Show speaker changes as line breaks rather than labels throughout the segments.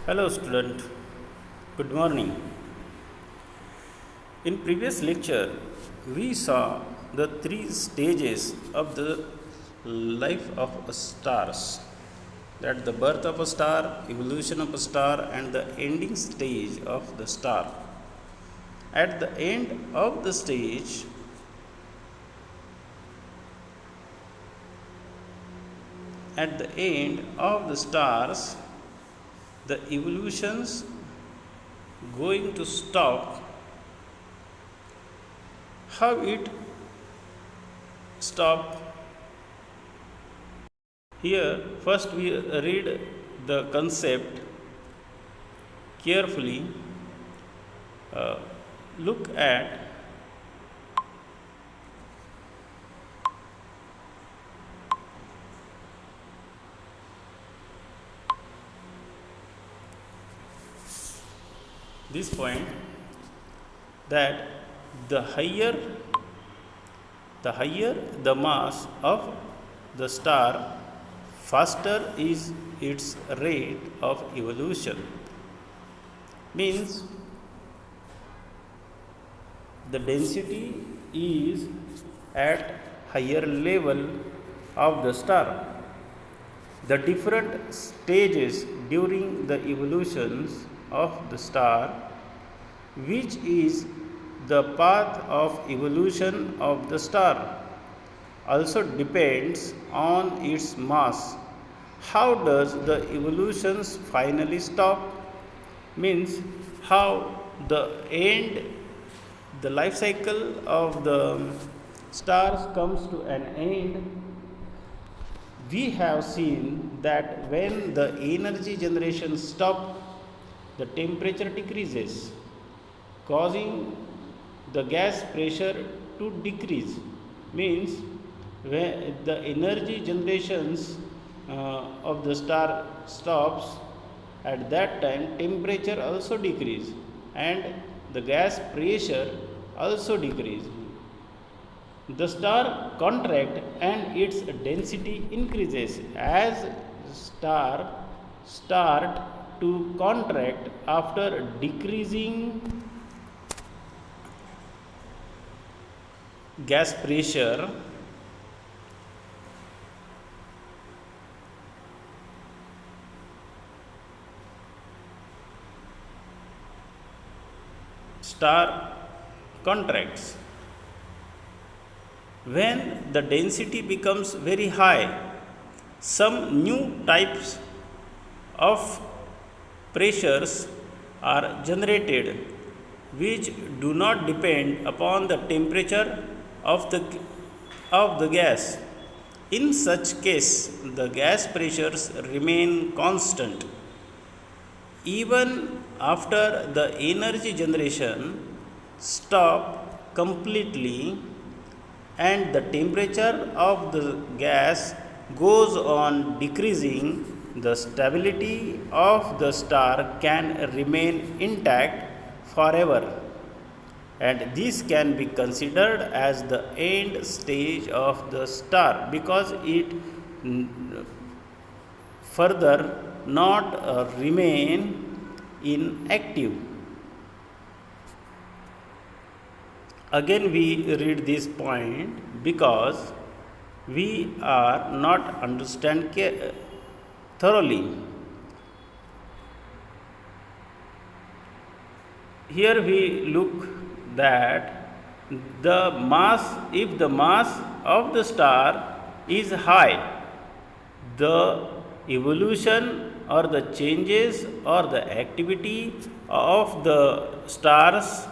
Hello student, good morning. In previous lecture, we saw the three stages of the life of stars. That the birth of a star, evolution of a star and the ending stage of the star. At the end of the stage, at the end of the stars, the evolutions going to stop. How it stop? Here first we read the concept carefully. Look at this point, that the higher the mass of the star, faster is its rate of evolution. Means the density is at higher level of the star. The different stages during the evolutions of the star, which is the path of evolution of the star, also depends on its mass. How does the evolutions finally stop? Means how the life cycle of the stars comes to an end. We have seen that when the energy generation stops, the temperature decreases, causing the gas pressure to decrease. Means when the energy generations of the star stops, at that time temperature also decrease and the gas pressure also decrease. The star contract and its density increases as star start to contract after decreasing gas pressure. Star contracts. When the density becomes very high, some new types of pressures are generated which do not depend upon the temperature of the gas. In such case, the gas pressures remain constant. Even after the energy generation stop completely and the temperature of the gas goes on decreasing, the stability of the star can remain intact forever, and this can be considered as the end stage of the star because it further not remain inactive. Again we read this point because we are not understand thoroughly. Here we look that the mass, if the mass of the star is high, the evolution or the changes or the activity of the stars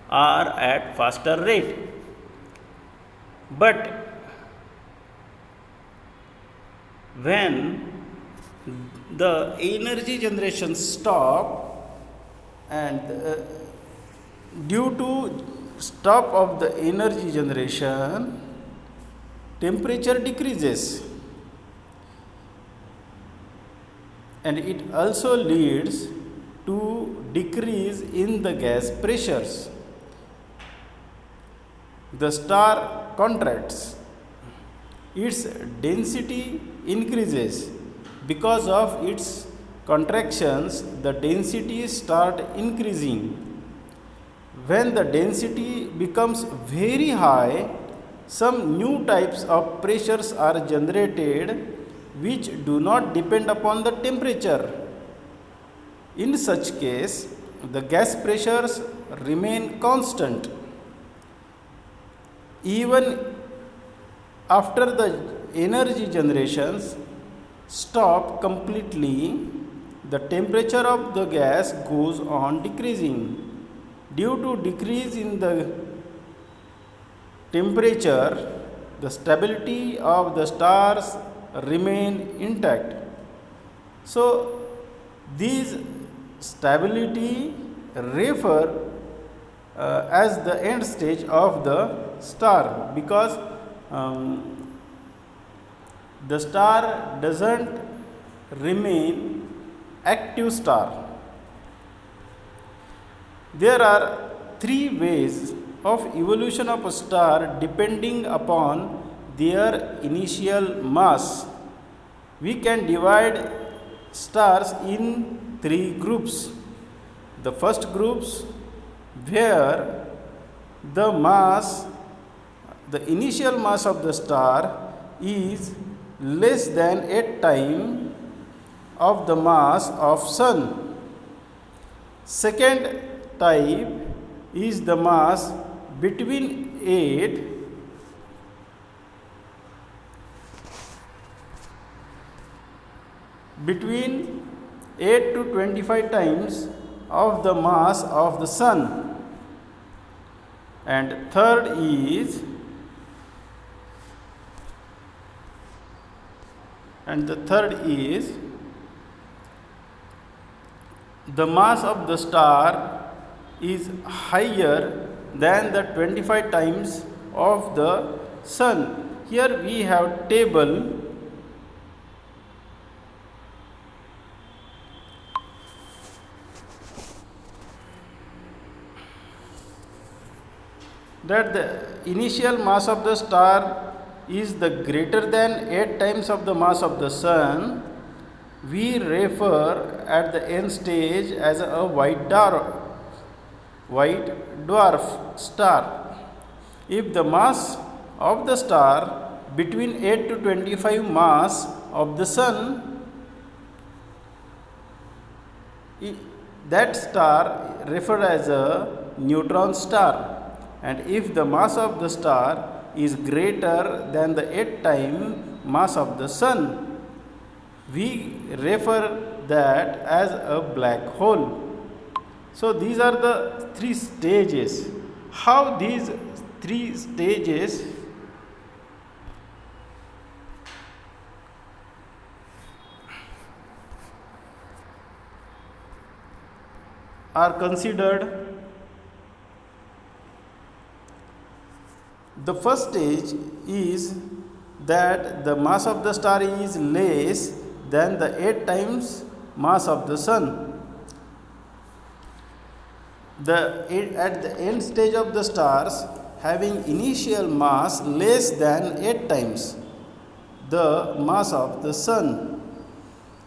are at faster rate. But when the energy generation stop and due to stop of the energy generation, temperature decreases and it also leads to decrease in the gas pressures. The star contracts, its density increases because of its contractions, the density start increasing. When the density becomes very high, some new types of pressures are generated which do not depend upon the temperature. In such case, the gas pressures remain constant. Even after the energy generations stop completely, the temperature of the gas goes on decreasing. Due to decrease in the temperature, the stability of the stars remain intact. So these stability refer as the end stage of the star, because the star doesn't remain active star. There are three ways of evolution of a star depending upon their initial mass. We can divide stars in three groups. The first groups where the initial mass of the star is less than 8 times of the mass of sun. Second type is the mass between 8 to 25 times of the mass of the sun. And third is the mass of the star is higher than the 25 times of the sun. Here we have table that the initial mass of the star is the greater than 8 times of the mass of the sun. We refer at the end stage as a white dwarf star. If the mass of the star between 8 to 25 mass of the sun, that star referred as a neutron star. And if the mass of the star is greater than the 8 times mass of the sun, we refer that as a black hole. So these are the three stages. How these three stages are considered? The first stage is that the mass of the star is less than the 8 times mass of the sun. At the end stage of the stars having initial mass less than 8 times the mass of the sun.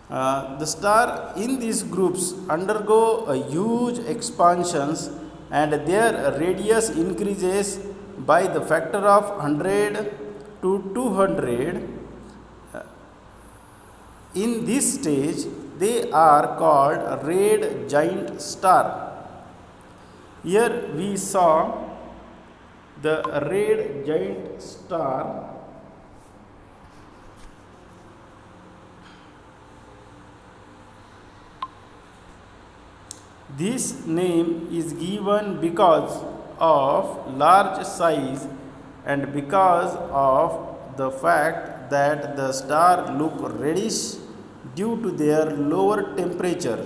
The star in these groups undergo a huge expansions and their radius increases by the factor of 100 to 200. In this stage, they are called red giant star. Here we saw the red giant star. This name is given because of large size and because of the fact that the star look reddish due to their lower temperature.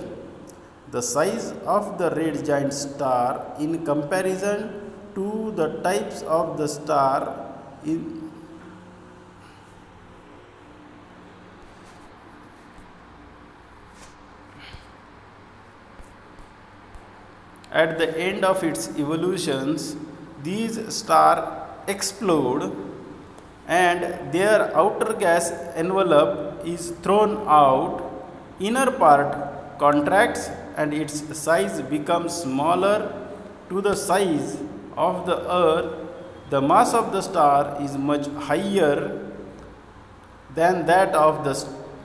The size of the red giant star in comparison to the types of the star at the end of its evolutions, these stars explode and their outer gas envelope is thrown out inner part contracts and its size becomes smaller to the size of the earth, the mass of the star is much higher than that of the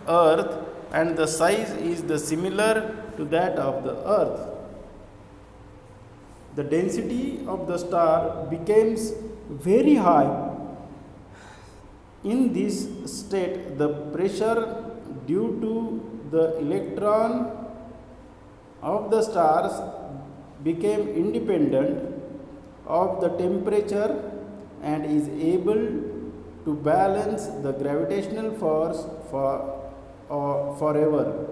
earth and the size is the similar to that of the earth. The density of the star becomes very high. In this state, the pressure due to the electron of the stars became independent of the temperature and is able to balance the gravitational force forever.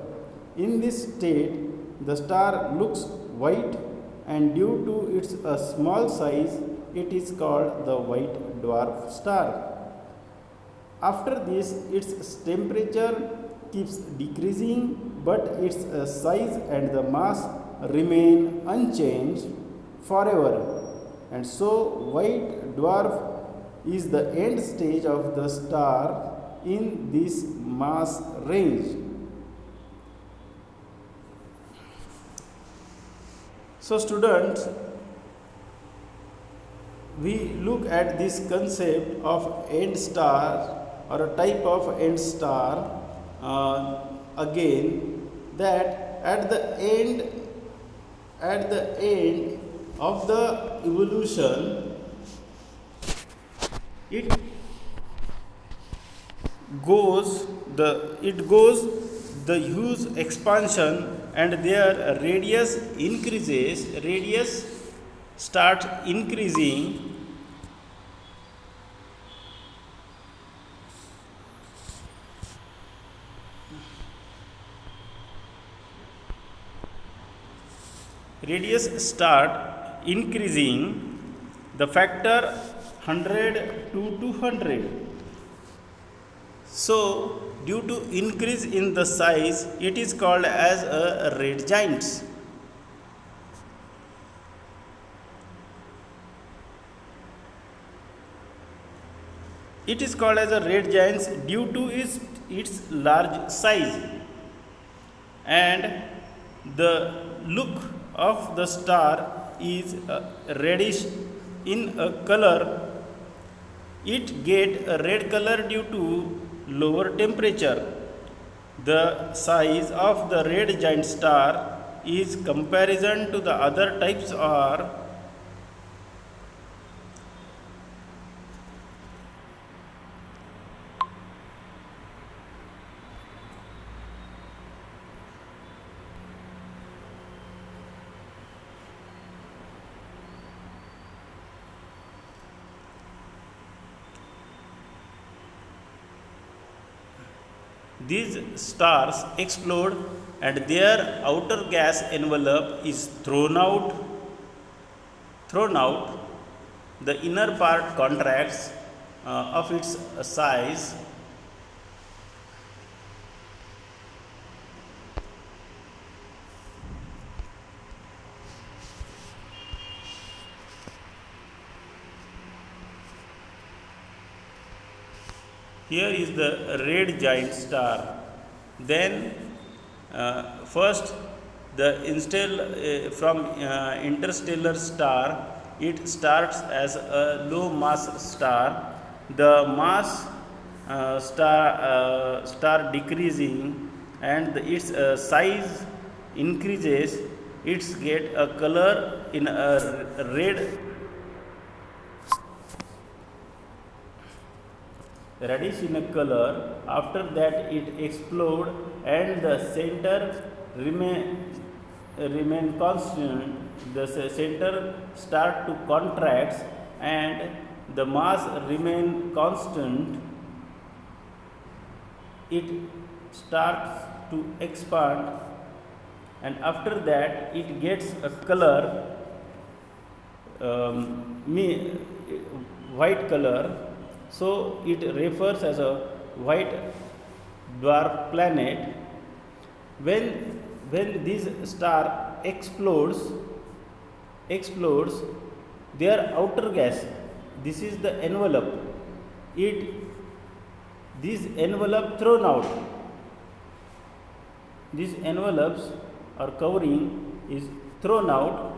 In this state, the star looks white and due to its small size, it is called the white dwarf star. After this, its temperature keeps decreasing, but its size and the mass remain unchanged forever. And so, white dwarf is the end stage of the star in this mass range. So, students, we look at this concept of end star or a type of end star again, that at the end of the evolution, it goes the huge expansion and their radius starts increasing. Radius start increasing the factor 100 to 200. So, due to increase in the size, it is called as a red giants. It is called as a red giants due to its large size, and the look of the star is reddish in a color. It get a red color due to lower temperature. The size of the red giant star is comparison to the other types are these stars explode and their outer gas envelope is thrown out. The inner part contracts of its size. Here is the red giant star. Then first the from interstellar star, it starts as a low mass star. The mass star decreasing and its size increases. It's get a color in a reddish in a color. After that, it explode and the center remain constant. The center start to contract and the mass remain constant. It starts to expand and after that it gets a color, white color. So it refers as a white dwarf planet. When this star explodes, their outer gas, this is the envelope, this envelope thrown out these envelopes or covering is thrown out,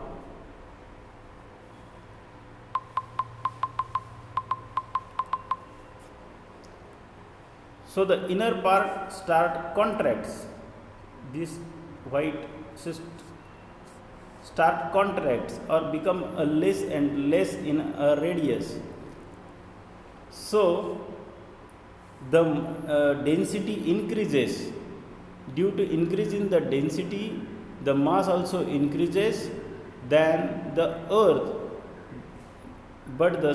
so the inner part contracts. This white start contracts or become a less and less in a radius. So the density increases. Due to increase in the density, the mass also increases than the earth, but the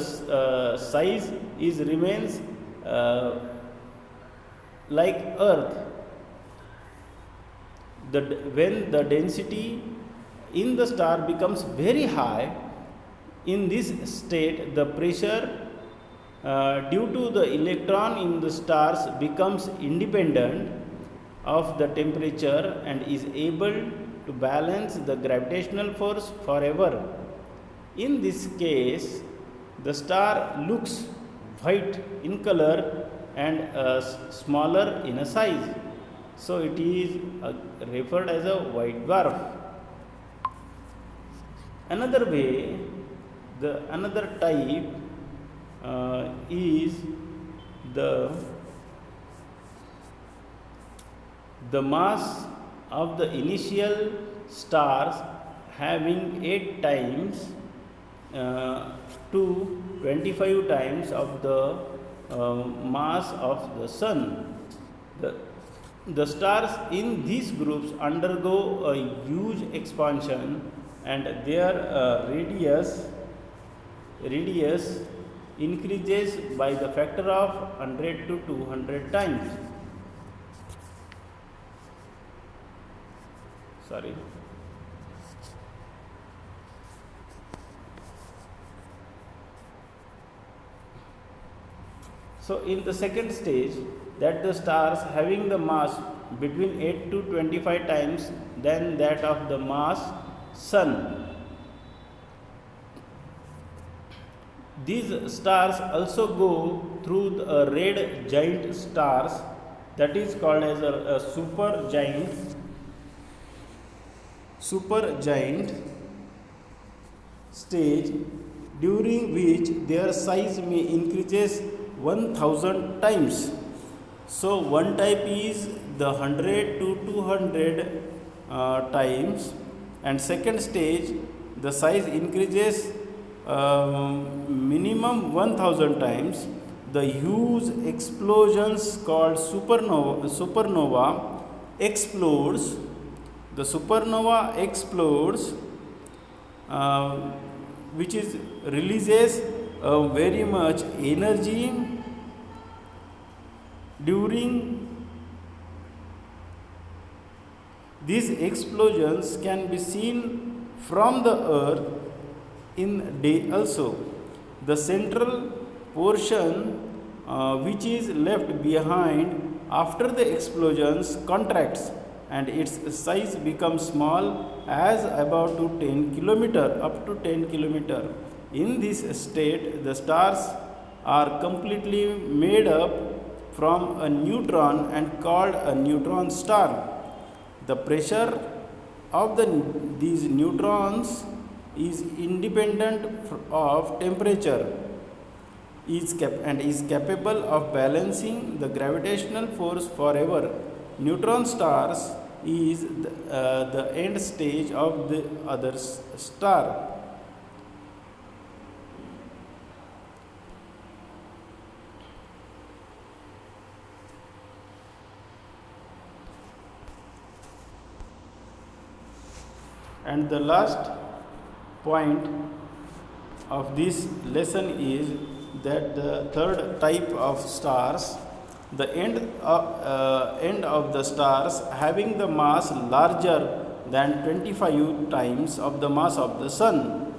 size is remains like earth. When the density in the star becomes very high, in this state the pressure due to the electron in the stars becomes independent of the temperature and is able to balance the gravitational force forever. In this case, the star looks white in color and smaller in a size. So it is referred as a white dwarf. Another way, another type is the mass of the initial stars having 8 times to 25 times of the mass of the sun. The stars in these groups undergo a huge expansion and their radius increases by the factor of 100 to 200 times. Sorry. So in the second stage, that the stars having the mass between 8 to 25 times than that of the mass sun. These stars also go through the red giant stars, that is called as a supergiant stage, during which their size may increases 1000 times. So one type is the 100 to 200 times, and second stage the size increases minimum 1000 times. The huge explosions called supernova explodes. The supernova explodes, which is releases very much energy. During these explosions can be seen from the earth in day also. The central portion which is left behind after the explosions contracts and its size becomes small as about to 10 kilometer, up to 10 kilometer. In this state, the stars are completely made up from a neutron and called a neutron star. The pressure of these neutrons is independent of temperature and is capable of balancing the gravitational force forever. Neutron stars is the end stage of the other star. And the last point of this lesson is that the third type of stars, the end of the stars having the mass larger than 25 times of the mass of the sun.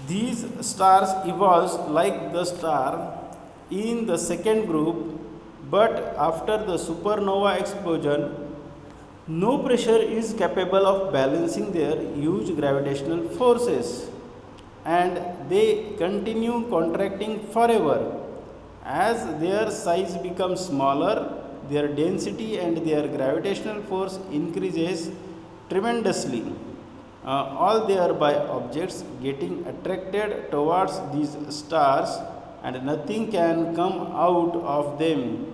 These stars evolves like the star in the second group, but after the supernova explosion, no pressure is capable of balancing their huge gravitational forces, and they continue contracting forever. As their size becomes smaller, their density and their gravitational force increases tremendously. All thereby objects getting attracted towards these stars, and nothing can come out of them,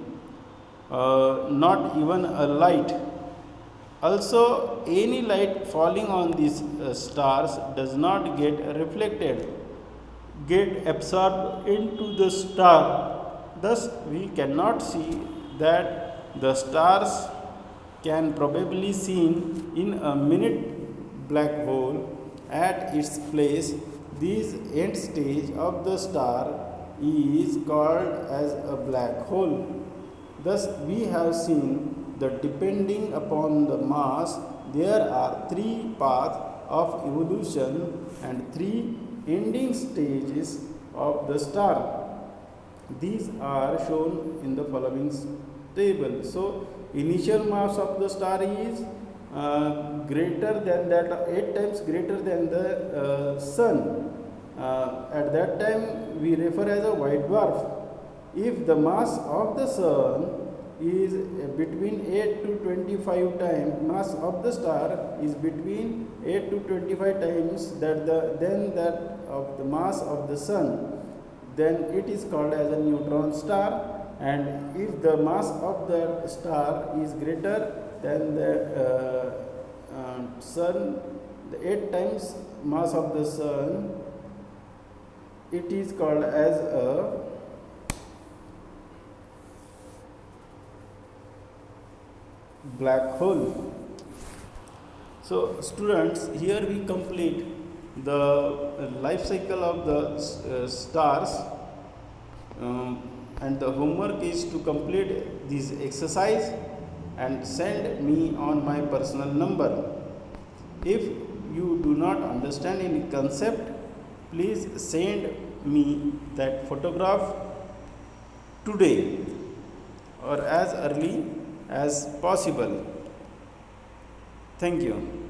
not even a light. Also, any light falling on these stars does not get absorbed into the star. Thus, we cannot see that the stars can probably seen in a minute black hole at its place. This end stage of the star is called as a black hole. Thus, we have seen that depending upon the mass, there are three paths of evolution and three ending stages of the star. These are shown in the following table. So, initial mass of the star is greater than that, 8 times greater than the sun. At that time, we refer as a white dwarf. If the mass of the sun is between 8 to 25 times, mass of the star is between 8 to 25 times then that of the mass of the sun, then it is called as a neutron star. And if the mass of the star is greater than the sun, the 8 times mass of the sun, it is called as a black hole. So students, here we complete the life cycle of the stars, and the homework is to complete this exercise and send me on my personal number. If you do not understand any concept, please send me that photograph today or as early as possible. Thank you.